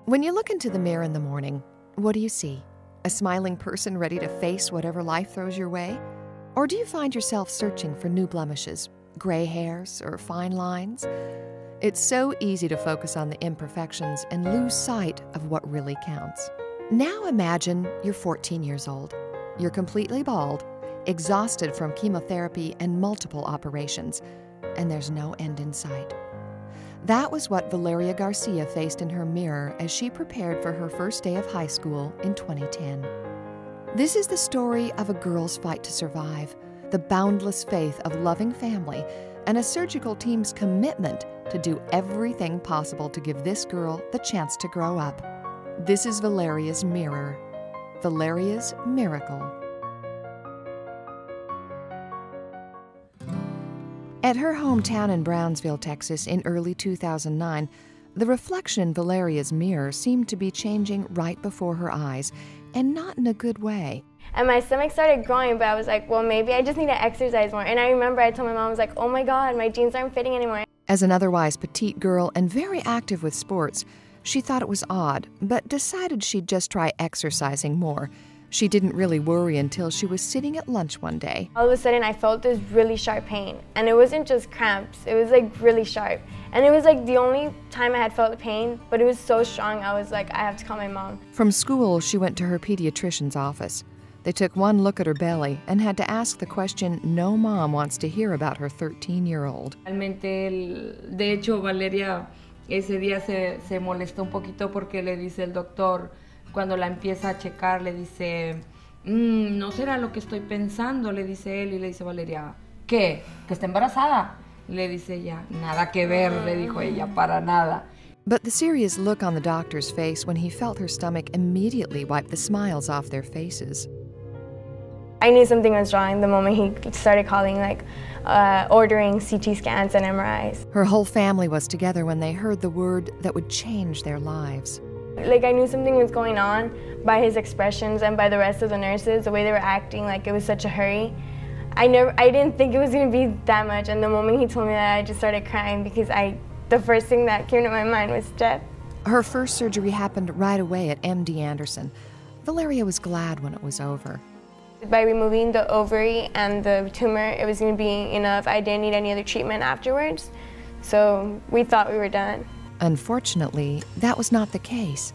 When you look into the mirror in the morning, what do you see? A smiling person ready to face whatever life throws your way? Or do you find yourself searching for new blemishes, gray hairs, or fine lines? It's so easy to focus on the imperfections and lose sight of what really counts. Now imagine you're 14 years old. You're completely bald, exhausted from chemotherapy and multiple operations, and there's no end in sight. That was what Valeria Garcia faced in her mirror as she prepared for her first day of high school in 2010. This is the story of a girl's fight to survive, the boundless faith of loving family, and a surgical team's commitment to do everything possible to give this girl the chance to grow up. This is Valeria's mirror, Valeria's miracle. At her hometown in Brownsville, Texas, in early 2009, the reflection in Valeria's mirror seemed to be changing right before her eyes, and not in a good way. And my stomach started growing, but I was like, well, maybe I just need to exercise more. And I remember I told my mom, I was like, oh my God, my jeans aren't fitting anymore. As an otherwise petite girl and very active with sports, she thought it was odd, but decided she'd just try exercising more. She didn't really worry until she was sitting at lunch one day. All of a sudden, I felt this really sharp pain. And it wasn't just cramps, it was like really sharp. And it was like the only time I had felt the pain, but it was so strong, I was like, I have to call my mom. From school, she went to her pediatrician's office. They took one look at her belly and had to ask the question no mom wants to hear about her 13-year-old. Realmente, de hecho, Valeria ese día se molestó un poquito porque le dice el doctor, cuando la empieza a checar, le dice, no será lo que estoy pensando, le dice él, y le dice Valeria, ¿qué? ¿Que está embarazada? Le dice ella, nada que ver, le dijo ella, para nada. But the serious look on the doctor's face when he felt her stomach immediately wiped the smiles off their faces. I knew something was wrong the moment he started calling, ordering CT scans and MRIs. Her whole family was together when they heard the word that would change their lives. Like, I knew something was going on by his expressions and by the rest of the nurses, the way they were acting, like it was such a hurry. I didn't think it was going to be that much, and the moment he told me that, I just started crying because the first thing that came to my mind was death. Her first surgery happened right away at MD Anderson. Valeria was glad when it was over. By removing the ovary and the tumor, it was going to be enough. I didn't need any other treatment afterwards, so we thought we were done. Unfortunately, that was not the case.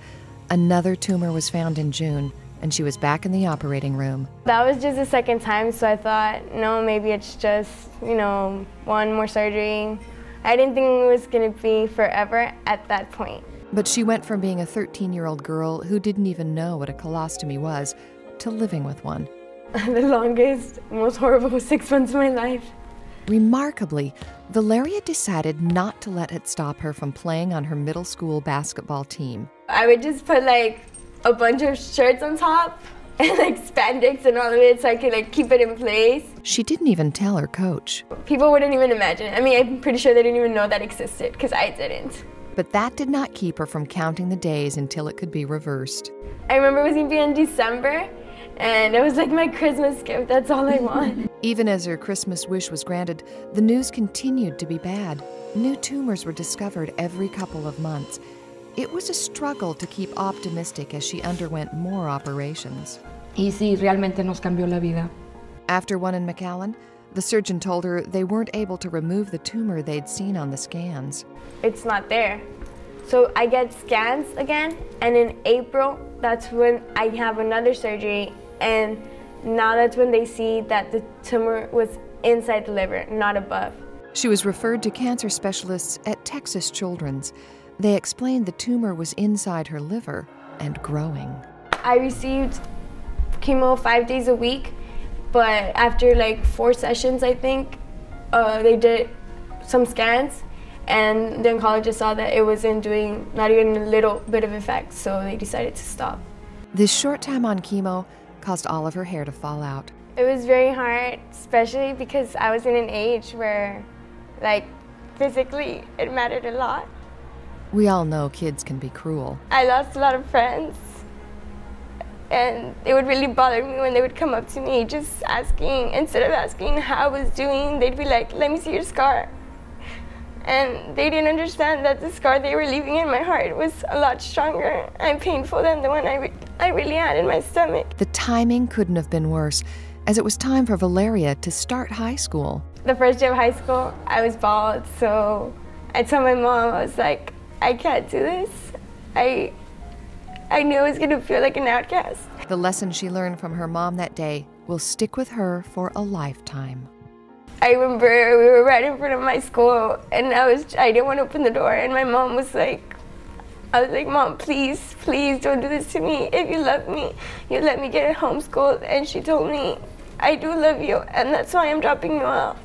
Another tumor was found in June, and she was back in the operating room. That was just the second time, so I thought, no, maybe it's just, one more surgery. I didn't think it was going to be forever at that point. But she went from being a 13-year-old girl who didn't even know what a colostomy was to living with one. The longest, most horrible 6 months of my life. Remarkably, Valeria decided not to let it stop her from playing on her middle school basketball team. I would just put a bunch of shirts on top and spandex and all of it so I could keep it in place. She didn't even tell her coach. People wouldn't even imagine. I mean, I'm pretty sure they didn't even know that existed because I didn't. But that did not keep her from counting the days until it could be reversed. I remember it was going to be in December. And it was like my Christmas gift, that's all I want. Even as her Christmas wish was granted, the news continued to be bad. New tumors were discovered every couple of months. It was a struggle to keep optimistic as she underwent more operations. Y sí, realmente nos cambió la vida. After one in McAllen, the surgeon told her they weren't able to remove the tumor they'd seen on the scans. It's not there. So I get scans again, and in April, that's when I have another surgery. And now that's when they see that the tumor was inside the liver, not above. She was referred to cancer specialists at Texas Children's. They explained the tumor was inside her liver and growing. I received chemo 5 days a week, but after 4 sessions, I think, they did some scans, and the oncologist saw that it wasn't doing not even a little bit of effect, so they decided to stop. This short time on chemo caused all of her hair to fall out. It was very hard, especially because I was in an age where, physically, it mattered a lot. We all know kids can be cruel. I lost a lot of friends, and it would really bother me when they would come up to me just asking, instead of asking how I was doing, they'd be like, let me see your scar. And they didn't understand that the scar they were leaving in my heart was a lot stronger and painful than the one I really had in my stomach. The timing couldn't have been worse, as it was time for Valeria to start high school. The first day of high school, I was bald, so I told my mom, I was like, I can't do this. I knew I was gonna feel like an outcast. The lesson she learned from her mom that day will stick with her for a lifetime. I remember we were right in front of my school, and I didn't want to open the door, and my mom was like, I was like, Mom, please, please don't do this to me. If you love me, you let me get homeschooled. And she told me, I do love you, and that's why I'm dropping you off.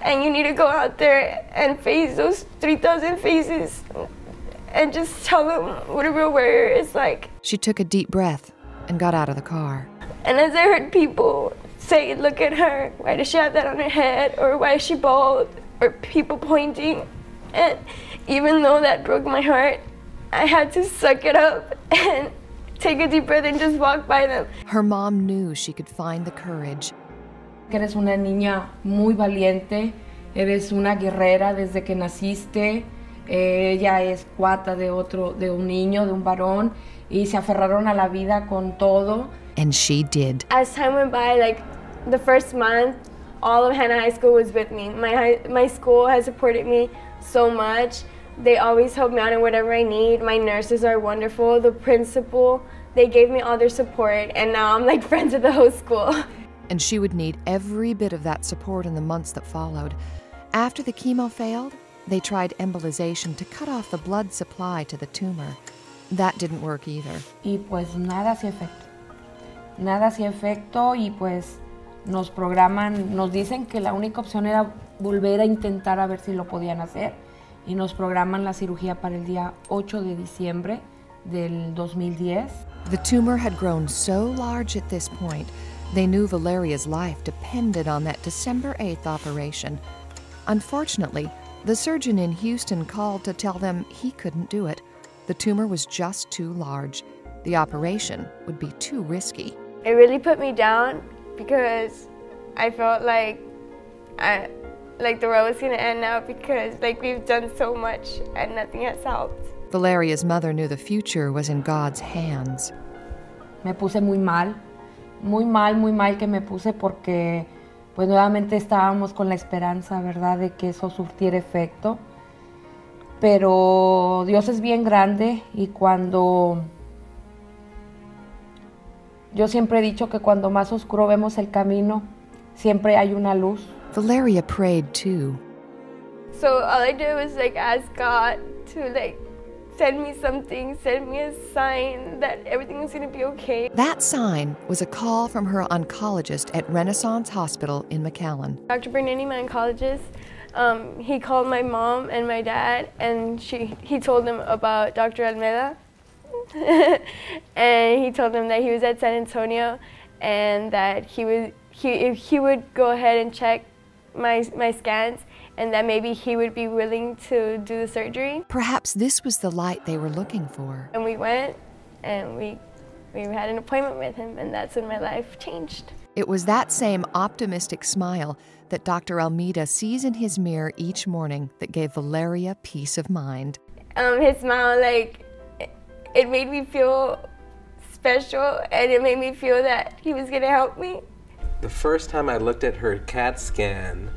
And you need to go out there and face those 3,000 faces and just tell them what a real warrior is like. She took a deep breath and got out of the car. And as I heard people say, look at her, why does she have that on her head, or why is she bald, or people pointing, and even though that broke my heart, I had to suck it up and take a deep breath and just walk by them. Her mom knew she could find the courage. Eres una niña muy valiente, eres una guerrera desde que naciste. Ella es cuata de un niño, de un varón, y se aferraron a la vida con todo. And she did. As time went by, like the first month, all of Hannah High School was with me. My school has supported me so much. They always help me out in whatever I need. My nurses are wonderful. The principal, they gave me all their support, and now I'm like friends with the whole school. And she would need every bit of that support in the months that followed. After the chemo failed, they tried embolization to cut off the blood supply to the tumor. That didn't work either. Y pues nada hacía efecto. Nada hacía efecto y pues nos programan, nos dicen que la única opción era volver a intentar a ver si lo podían hacer. Y nos programan la cirugía para el día 8 de diciembre del 2010. The tumor had grown so large at this point, they knew Valeria's life depended on that December 8th operation. Unfortunately, the surgeon in Houston called to tell them he couldn't do it. The tumor was just too large. The operation would be too risky. It really put me down because I felt like the world was gonna end now because like we've done so much and nothing has helped. Valeria's mother knew the future was in God's hands. Me puse muy mal que me puse porque pues nuevamente estábamos con la esperanza, ¿verdad?, de que eso surtiera efecto. Pero Dios es bien grande y yo siempre he dicho que cuando más oscuro vemos el camino, siempre hay una luz. Valeria prayed too. So all I did was like ask God to like send me something, send me a sign that everything was gonna be okay. That sign was a call from her oncologist at Renaissance Hospital in McAllen. Dr. Bernini, my oncologist, he called my mom and my dad, and he told them about Dr. Almeida. And he told them that he was at San Antonio and that he would go ahead and check my scans and that maybe he would be willing to do the surgery. Perhaps this was the light they were looking for. And we went and we had an appointment with him, and that's when my life changed. It was that same optimistic smile that Dr. Almeida sees in his mirror each morning that gave Valeria peace of mind. His smile, like, it made me feel special, and it made me feel that he was gonna help me. The first time I looked at her CAT scan,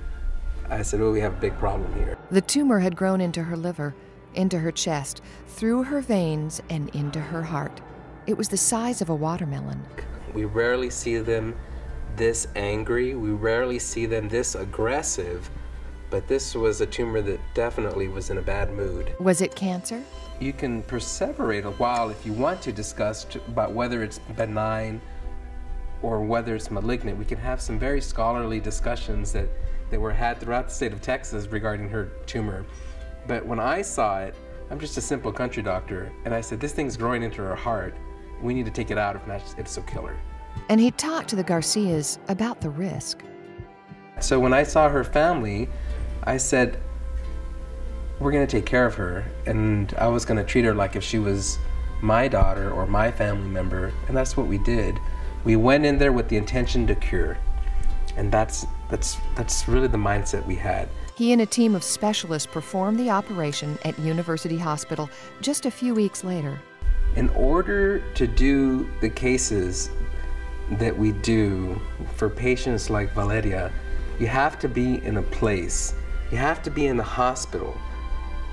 I said, oh, we have a big problem here. The tumor had grown into her liver, into her chest, through her veins, and into her heart. It was the size of a watermelon. We rarely see them this angry. We rarely see them this aggressive. But this was a tumor that definitely was in a bad mood. Was it cancer? You can perseverate a while if you want to discuss about whether it's benign or whether it's malignant. We can have some very scholarly discussions that were had throughout the state of Texas regarding her tumor. But when I saw it, I'm just a simple country doctor, and I said, this thing's growing into her heart. We need to take it out, if not, it'll kill her. And he talked to the Garcias about the risk. So when I saw her family, I said, we're gonna take care of her, and I was gonna treat her like if she was my daughter or my family member, and that's what we did. We went in there with the intention to cure, and that's really the mindset we had. He and a team of specialists performed the operation at University Hospital just a few weeks later. In order to do the cases that we do for patients like Valeria, you have to be in a place, you have to be in a hospital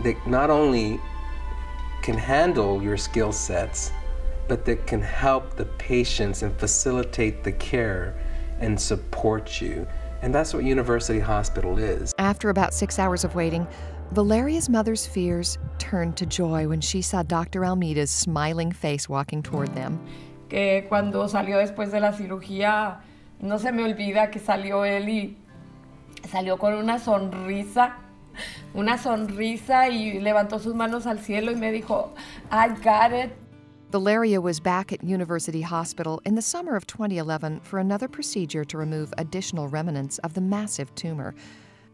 that not only can handle your skill sets, but that can help the patients and facilitate the care and support you. And that's what University Hospital is. After about 6 hours of waiting, Valeria's mother's fears turned to joy when she saw Dr. Almeida's smiling face walking toward them. Que cuando salió después de la cirugía, no se me olvida que salió él y salió con una sonrisa y levantó sus manos al cielo y me dijo, I got it. Valeria was back at University Hospital in the summer of 2011 for another procedure to remove additional remnants of the massive tumor.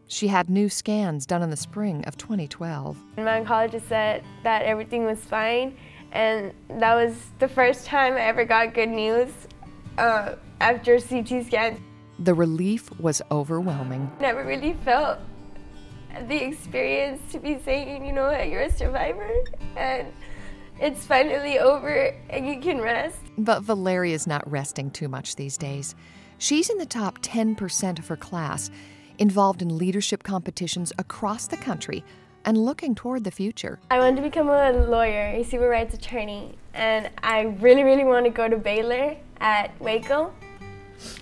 She had new scans done in the spring of 2012. My oncologist said that everything was fine, and that was the first time I ever got good news after CT scan. The relief was overwhelming. Never really felt the experience to be saying, you know, that you're a survivor, and it's finally over and you can rest. But Valeria's not resting too much these days. She's in the top 10% of her class, involved in leadership competitions across the country, and looking toward the future. I wanted to become a lawyer, a civil rights attorney, and I really, really want to go to Baylor at Waco.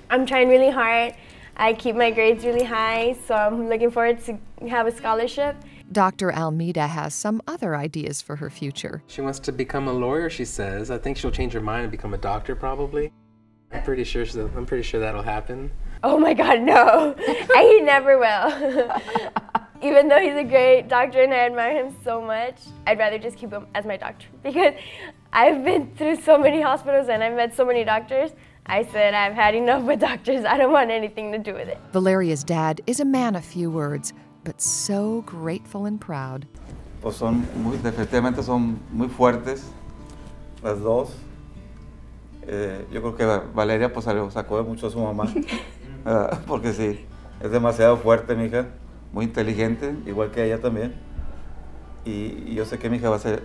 I'm trying really hard. I keep my grades really high, so I'm looking forward to have a scholarship. Dr. Almeida has some other ideas for her future. She wants to become a lawyer, she says. I think she'll change her mind and become a doctor, probably. I'm pretty sure that'll happen. Oh my God, no. He never will. Even though he's a great doctor and I admire him so much, I'd rather just keep him as my doctor, because I've been through so many hospitals and I've met so many doctors. I said, I've had enough with doctors. I don't want anything to do with it. Valeria's dad is a man of few words, but so grateful and proud. Pues definitivamente son muy fuertes, las dos. Yo creo que Valeria pues sacó de mucho a su mamá, porque sí, es demasiado fuerte mi hija, muy inteligente, igual que ella también. Y yo sé que mi hija va a ser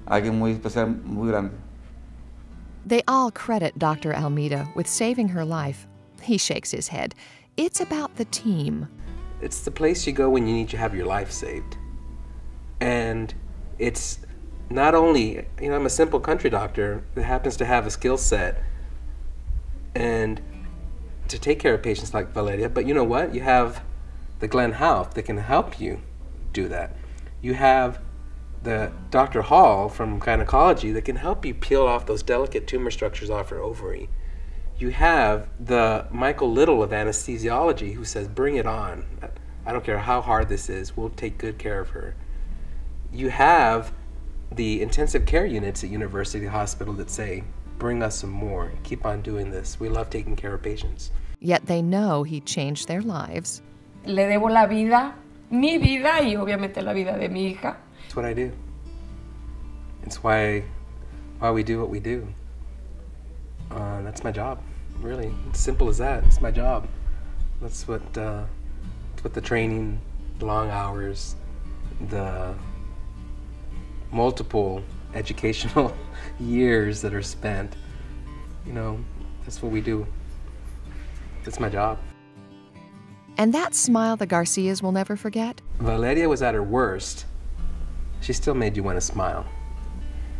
alguien muy especial, muy grande. They all credit Dr. Almeida with saving her life. He shakes his head. It's about the team. It's the place you go when you need to have your life saved. And it's not only, you know, I'm a simple country doctor that happens to have a skill set and to take care of patients like Valeria, but you know what? You have the Glenn Houth that can help you do that. You have the Dr. Hall from gynecology that can help you peel off those delicate tumor structures off her ovary. You have the Michael Little of anesthesiology who says, bring it on. I don't care how hard this is, we'll take good care of her. You have the intensive care units at University Hospital that say, bring us some more, keep on doing this. We love taking care of patients. Yet they know he changed their lives. Le debo la vida, mi vida y obviamente la vida de mi hija. That's what I do. It's why we do what we do. That's my job, really. It's simple as that. It's my job. That's what the training, the long hours, the multiple educational years that are spent. You know, that's what we do. That's my job. And that smile the Garcias will never forget? Valeria was at her worst. She still made you want to smile.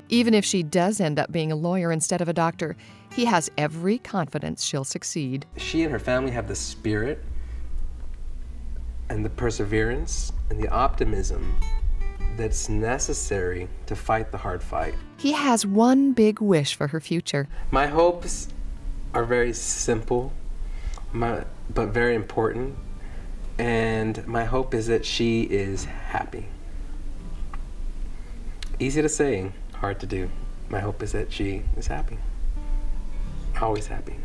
Even if she does end up being a lawyer instead of a doctor, he has every confidence she'll succeed. She and her family have the spirit and the perseverance and the optimism that's necessary to fight the hard fight. He has one big wish for her future. My hopes are very simple, but very important. And my hope is that she is happy. Easy to say, hard to do. My hope is that she is happy. Always happy.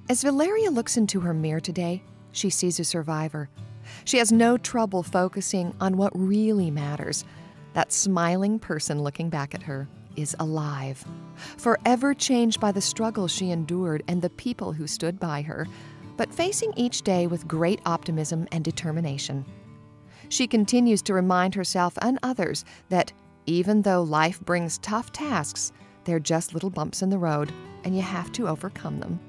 As Valeria looks into her mirror today, she sees a survivor. She has no trouble focusing on what really matters. That smiling person looking back at her is alive, forever changed by the struggles she endured and the people who stood by her, but facing each day with great optimism and determination. she continues to remind herself and others that even though life brings tough tasks, they're just little bumps in the road, and you have to overcome them.